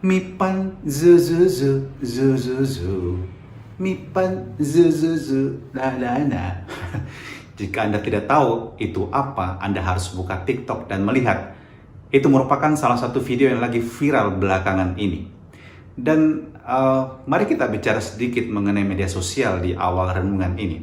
Mipan zu zu zu zu zu zu. Mipan zu zu zu la la la. Jika Anda tidak tahu itu apa, Anda harus buka TikTok dan melihat. Itu merupakan salah satu video yang lagi viral belakangan ini. Dan mari kita bicara sedikit mengenai media sosial di awal renungan ini.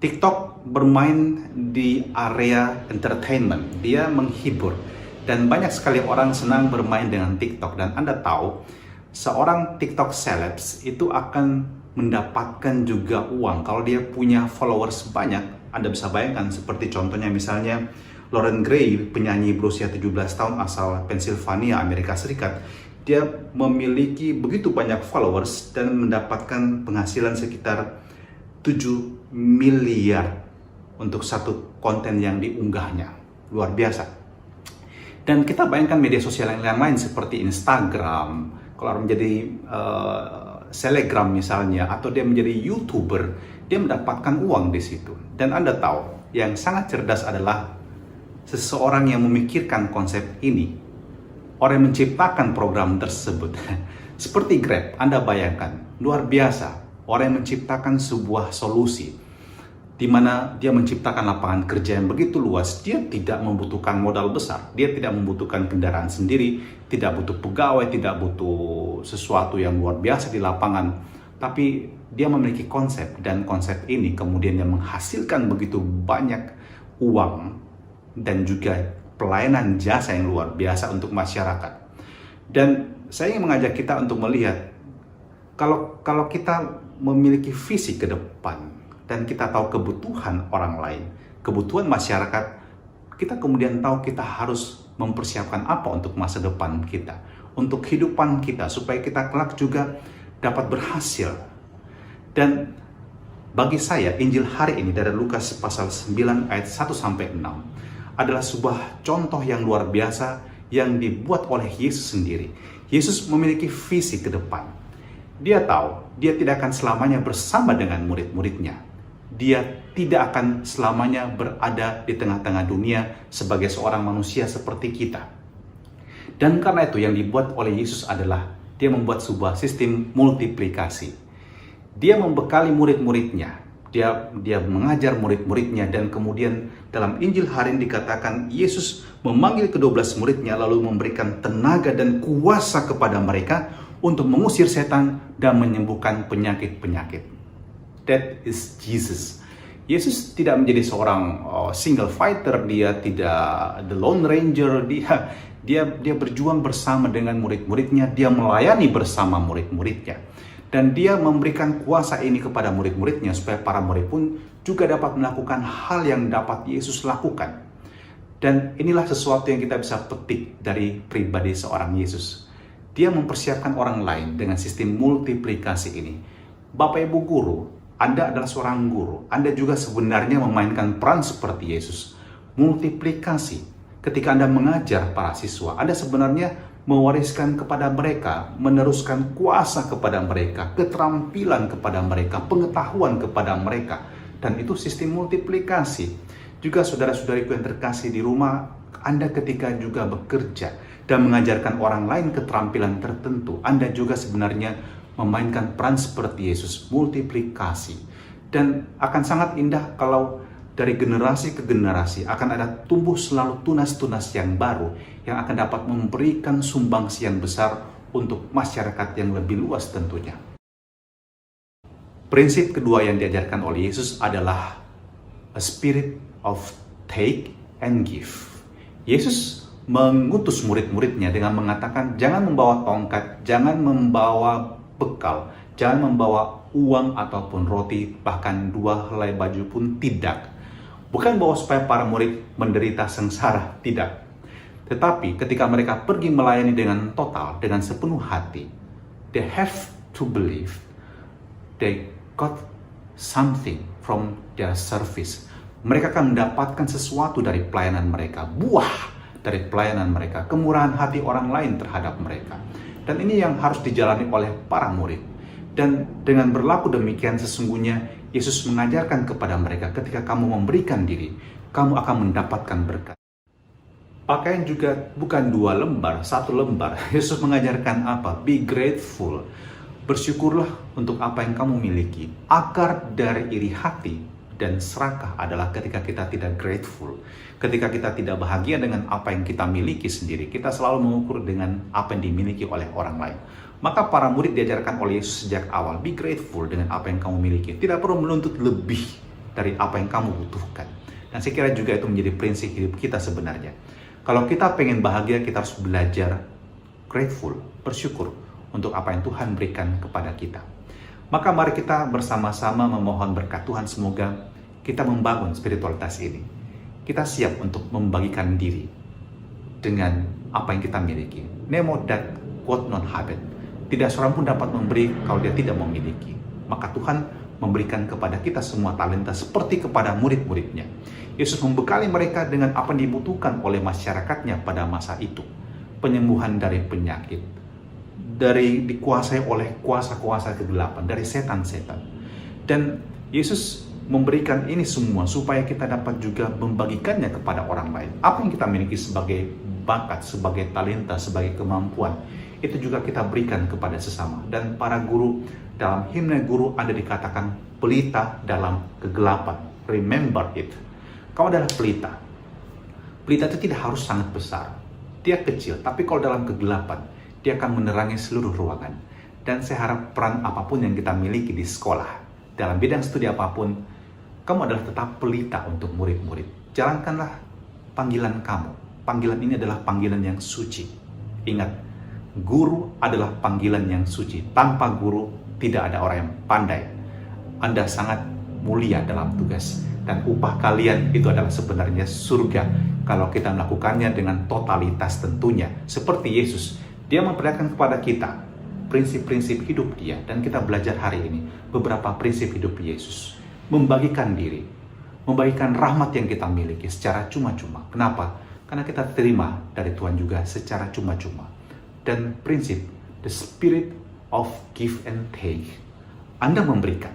TikTok bermain di area entertainment, dia menghibur. Dan banyak sekali orang senang bermain dengan TikTok. Dan Anda tahu, seorang TikTok celebs itu akan mendapatkan juga uang. Kalau dia punya followers banyak, Anda bisa bayangkan seperti contohnya misalnya Lauren Gray, penyanyi berusia 17 tahun asal Pennsylvania, Amerika Serikat. Dia memiliki begitu banyak followers dan mendapatkan penghasilan sekitar 7 miliar untuk satu konten yang diunggahnya. Luar biasa. Dan kita bayangkan media sosial yang lain seperti Instagram, kalau menjadi Telegram misalnya, atau dia menjadi YouTuber, dia mendapatkan uang di situ. Dan Anda tahu, yang sangat cerdas adalah seseorang yang memikirkan konsep ini, orang yang menciptakan program tersebut. Seperti Grab, Anda bayangkan, luar biasa, orang yang menciptakan sebuah solusi di mana dia menciptakan lapangan kerja yang begitu luas. Dia tidak membutuhkan modal besar, dia tidak membutuhkan kendaraan sendiri, tidak butuh pegawai, tidak butuh sesuatu yang luar biasa di lapangan. Tapi dia memiliki konsep, dan konsep ini kemudian yang menghasilkan begitu banyak uang dan juga pelayanan jasa yang luar biasa untuk masyarakat. Dan saya ingin mengajak kita untuk melihat, kalau kita memiliki visi ke depan, dan kita tahu kebutuhan orang lain, kebutuhan masyarakat, kita kemudian tahu kita harus mempersiapkan apa untuk masa depan kita, untuk kehidupan kita, supaya kita kelak juga dapat berhasil. Dan bagi saya, Injil hari ini dari Lukas pasal 9 ayat 1-6 adalah sebuah contoh yang luar biasa yang dibuat oleh Yesus sendiri. Yesus memiliki visi ke depan. Dia tahu, dia tidak akan selamanya bersama dengan murid-muridnya. Dia tidak akan selamanya berada di tengah-tengah dunia sebagai seorang manusia seperti kita. Dan karena itu yang dibuat oleh Yesus adalah dia membuat sebuah sistem multiplikasi. Dia membekali murid-muridnya. Dia mengajar murid-muridnya, dan kemudian dalam Injil hari ini dikatakan Yesus memanggil ke-12 muridnya lalu memberikan tenaga dan kuasa kepada mereka untuk mengusir setan dan menyembuhkan penyakit-penyakit. That is Jesus. Yesus tidak menjadi seorang single fighter, dia tidak the lone ranger, dia berjuang bersama dengan murid-muridnya, dia melayani bersama murid-muridnya. Dan dia memberikan kuasa ini kepada murid-muridnya supaya para murid pun juga dapat melakukan hal yang dapat Yesus lakukan. Dan inilah sesuatu yang kita bisa petik dari pribadi seorang Yesus. Dia mempersiapkan orang lain dengan sistem multiplikasi ini. Bapak Ibu guru, Anda adalah seorang guru. Anda juga sebenarnya memainkan peran seperti Yesus. Multiplikasi. Ketika Anda mengajar para siswa, Anda sebenarnya mewariskan kepada mereka, meneruskan kuasa kepada mereka, keterampilan kepada mereka, pengetahuan kepada mereka. Dan itu sistem multiplikasi. Juga saudara-saudariku yang terkasih di rumah, Anda ketika juga bekerja dan mengajarkan orang lain keterampilan tertentu, Anda juga sebenarnya memainkan peran seperti Yesus, multiplikasi. Dan akan sangat indah kalau dari generasi ke generasi akan ada tumbuh selalu tunas-tunas yang baru yang akan dapat memberikan sumbangsi yang besar untuk masyarakat yang lebih luas tentunya. Prinsip kedua yang diajarkan oleh Yesus adalah a spirit of take and give. Yesus mengutus murid-muridnya dengan mengatakan jangan membawa tongkat, jangan membawa bekal, jangan membawa uang ataupun roti, bahkan 2 helai baju pun tidak. Bukan bahwa supaya para murid menderita sengsara, tidak. Tetapi ketika mereka pergi melayani dengan total, dengan sepenuh hati, they have to believe they got something from their service. Mereka akan mendapatkan sesuatu dari pelayanan mereka, buah dari pelayanan mereka, kemurahan hati orang lain terhadap mereka. Dan ini yang harus dijalani oleh para murid. Dan dengan berlaku demikian, sesungguhnya Yesus mengajarkan kepada mereka, ketika kamu memberikan diri, kamu akan mendapatkan berkat. Pakaian juga bukan 2 lembar, 1 lembar. Yesus mengajarkan apa? Be grateful. Bersyukurlah untuk apa yang kamu miliki. Akar dari iri hati dan serakah adalah ketika kita tidak grateful. Ketika kita tidak bahagia dengan apa yang kita miliki sendiri. Kita selalu mengukur dengan apa yang dimiliki oleh orang lain. Maka para murid diajarkan oleh Yesus sejak awal, be grateful dengan apa yang kamu miliki. Tidak perlu menuntut lebih dari apa yang kamu butuhkan. Dan saya kira juga itu menjadi prinsip hidup kita sebenarnya. Kalau kita pengen bahagia, kita harus belajar grateful, bersyukur untuk apa yang Tuhan berikan kepada kita. Maka mari kita bersama-sama memohon berkat Tuhan, semoga kita membangun spiritualitas ini. Kita siap untuk membagikan diri dengan apa yang kita miliki. Nemo dat quod non habet. Tidak seorang pun dapat memberi kalau dia tidak memiliki. Maka Tuhan memberikan kepada kita semua talenta seperti kepada murid-muridnya. Yesus membekali mereka dengan apa yang dibutuhkan oleh masyarakatnya pada masa itu. Penyembuhan dari penyakit, dari dikuasai oleh kuasa-kuasa kegelapan, dari setan-setan. Dan Yesus memberikan ini semua supaya kita dapat juga membagikannya kepada orang lain. Apa yang kita miliki sebagai bakat, sebagai talenta, sebagai kemampuan, itu juga kita berikan kepada sesama. Dan para guru, dalam himne guru ada dikatakan pelita dalam kegelapan. Remember it. Kau adalah pelita. Pelita itu tidak harus sangat besar. Dia kecil, tapi kalau dalam kegelapan, dia akan menerangi seluruh ruangan. Dan saya harap peran apapun yang kita miliki di sekolah, dalam bidang studi apapun, kamu adalah tetap pelita untuk murid-murid. Jalankanlah panggilan kamu. Panggilan ini adalah panggilan yang suci. Ingat, guru adalah panggilan yang suci. Tanpa guru, tidak ada orang yang pandai. Anda sangat mulia dalam tugas. Dan upah kalian itu adalah sebenarnya surga. Kalau kita melakukannya dengan totalitas tentunya. Seperti Yesus. Dia memperlihatkan kepada kita prinsip-prinsip hidup dia. Dan kita belajar hari ini beberapa prinsip hidup Yesus. Membagikan diri. Membagikan rahmat yang kita miliki secara cuma-cuma. Kenapa? Karena kita terima dari Tuhan juga secara cuma-cuma. Dan prinsip, the spirit of give and take. Anda memberikan,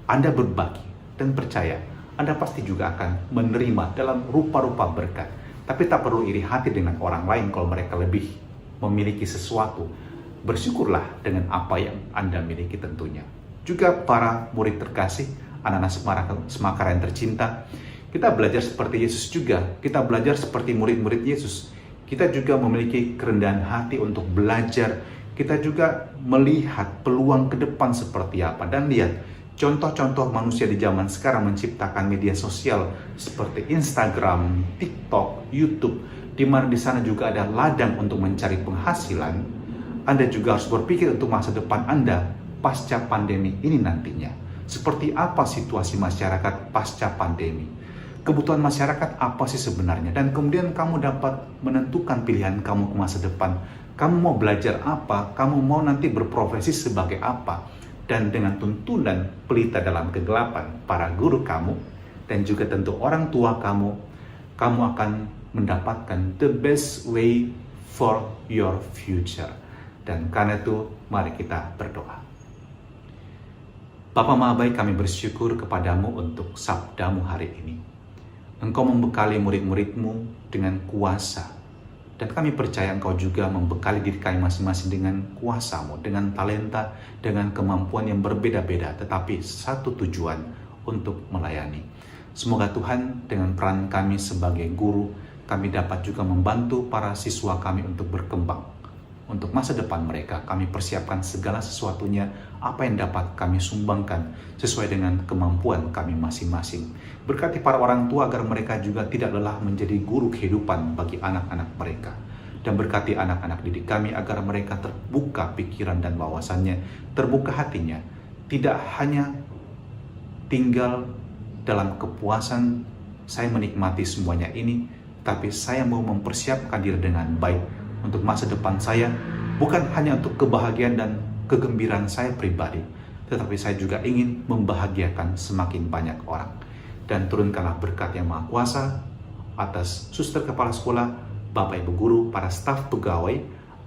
Anda berbagi, dan percaya, Anda pasti juga akan menerima dalam rupa-rupa berkat. Tapi tak perlu iri hati dengan orang lain kalau mereka lebih memiliki sesuatu. Bersyukurlah dengan apa yang Anda miliki tentunya. Juga para murid terkasih, anak-anak Semakara yang tercinta, kita belajar seperti Yesus juga. Kita belajar seperti murid-murid Yesus. Kita juga memiliki kerendahan hati untuk belajar. Kita juga melihat peluang ke depan seperti apa. Dan lihat, contoh-contoh manusia di zaman sekarang menciptakan media sosial seperti Instagram, TikTok, YouTube, di mana di sana juga ada ladang untuk mencari penghasilan. Anda juga harus berpikir untuk masa depan Anda pasca pandemi ini nantinya. Seperti apa situasi masyarakat pasca pandemi? Kebutuhan masyarakat apa sih sebenarnya? Dan kemudian kamu dapat menentukan pilihan kamu ke masa depan. Kamu mau belajar apa? Kamu mau nanti berprofesi sebagai apa? Dan dengan tuntunan pelita dalam kegelapan, para guru kamu, dan juga tentu orang tua kamu, kamu akan mendapatkan the best way for your future. Dan karena itu, mari kita berdoa. Bapa Maha Baik, kami bersyukur kepadamu untuk sabdamu hari ini. Engkau membekali murid-muridmu dengan kuasa. Dan kami percaya Engkau juga membekali diri kami masing-masing dengan kuasa-Mu, dengan talenta, dengan kemampuan yang berbeda-beda, tetapi satu tujuan untuk melayani. Semoga Tuhan dengan peran kami sebagai guru, kami dapat juga membantu para siswa kami untuk berkembang. untuk masa depan mereka. Kami persiapkan segala sesuatunya, apa yang dapat kami sumbangkan sesuai dengan kemampuan kami masing-masing. Berkati para orang tua agar mereka juga tidak lelah menjadi guru kehidupan bagi anak-anak mereka. Dan berkati anak-anak didik kami agar mereka terbuka pikiran dan wawasannya, terbuka hatinya, tidak hanya tinggal dalam kepuasan saya menikmati semuanya ini, tapi saya mau mempersiapkan diri dengan baik untuk masa depan saya, bukan hanya untuk kebahagiaan dan kegembiraan saya pribadi, tetapi saya juga ingin membahagiakan semakin banyak orang. Dan turunkanlah berkat yang Maha Kuasa atas suster kepala sekolah, Bapak Ibu guru, para staf pegawai,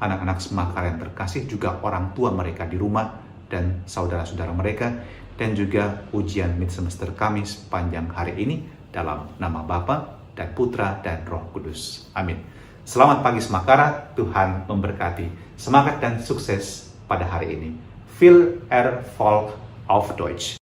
anak-anak Semakara yang terkasih, juga orang tua mereka di rumah, dan saudara-saudara mereka, dan juga ujian mid semester kami sepanjang hari ini, dalam nama Bapa dan Putra dan Roh Kudus. Amin. Selamat pagi Semakara, Tuhan memberkati. Semangat dan sukses pada hari ini. Viel Erfolg auf Deutsch.